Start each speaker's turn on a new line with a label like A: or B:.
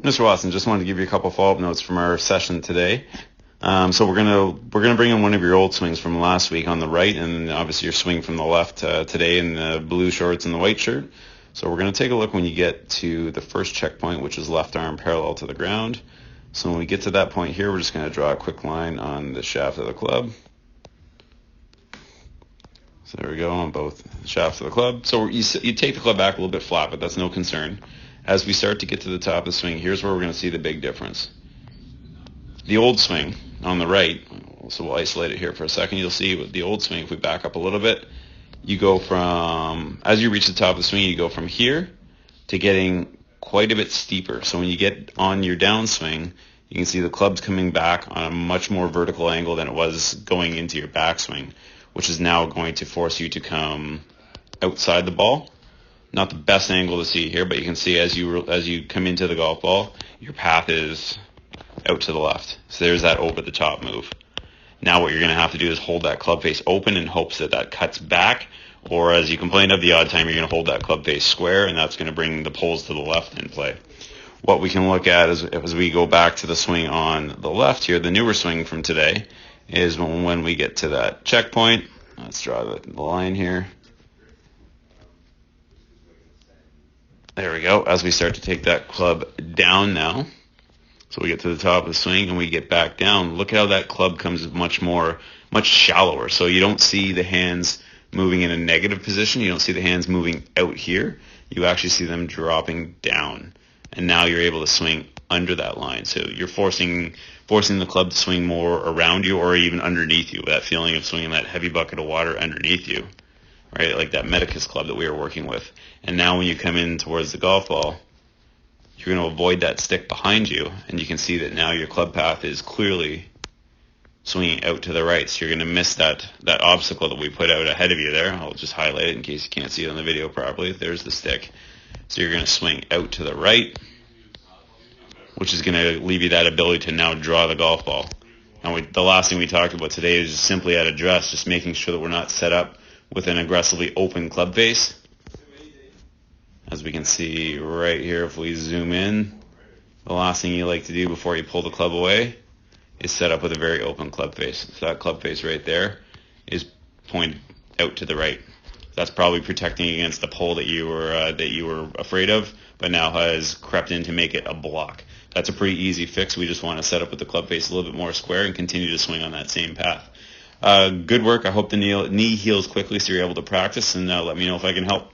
A: Mr. Watson, just wanted to give you a couple follow-up notes from our session today. So we're gonna bring in one of your old swings from last week on the right, and obviously your swing from the left today in the blue shorts and the white shirt. So we're gonna take a look when you get to the first checkpoint, which is left arm parallel to the ground. So when we get to that point here, we're just gonna draw a quick line on the shaft of the club. So there we go on both shafts of the club. So you take the club back a little bit flat, but that's no concern. As we start to get to the top of the swing, here's where we're going to see the big difference. The old swing on the right, so we'll isolate it here for a second. You'll see with the old swing, if we back up a little bit, you go from, as you reach the top of the swing, you go from here to getting quite a bit steeper. So when you get on your downswing, you can see the club's coming back on a much more vertical angle than it was going into your backswing, which is now going to force you to come outside the ball. Not the best angle to see here, but you can see as you come into the golf ball, your path is out to the left. So there's that over the top move. Now what you're going to have to do is hold that club face open in hopes that that cuts back, or as you complained of the odd time, you're going to hold that club face square, and that's going to bring the poles to the left in play. What we can look at is, as we go back to the swing on the left here, the newer swing from today, is when we get to that checkpoint. Let's draw the line here. There we go. As we start to take that club down now, so we get to the top of the swing and we get back down, look at how that club comes much shallower. So you don't see the hands moving in a negative position. You don't see the hands moving out here. You actually see them dropping down. And now you're able to swing under that line. So you're forcing the club to swing more around you or even underneath you. That feeling of swinging that heavy bucket of water underneath you, right? Like that Medicus club that we were working with. And now when you come in towards the golf ball, you're going to avoid that stick behind you, and you can see that now your club path is clearly swinging out to the right. So you're going to miss that obstacle that we put out ahead of you there. I'll just highlight it in case you can't see it on the video properly. There's the stick. So you're going to swing out to the right, which is going to leave you that ability to now draw the golf ball. And the last thing we talked about today is just simply at address, just making sure that we're not set up with an aggressively open club face. As we can see right here, if we zoom in, the last thing you like to do before you pull the club away is set up with a very open club face. So that club face right there is pointed out to the right. That's probably protecting against the pull that you were afraid of, but now has crept in to make it a block. That's a pretty easy fix. We just want to set up with the club face a little bit more square and continue to swing on that same path. Good work. I hope the knee heals quickly so you're able to practice, and let me know if I can help.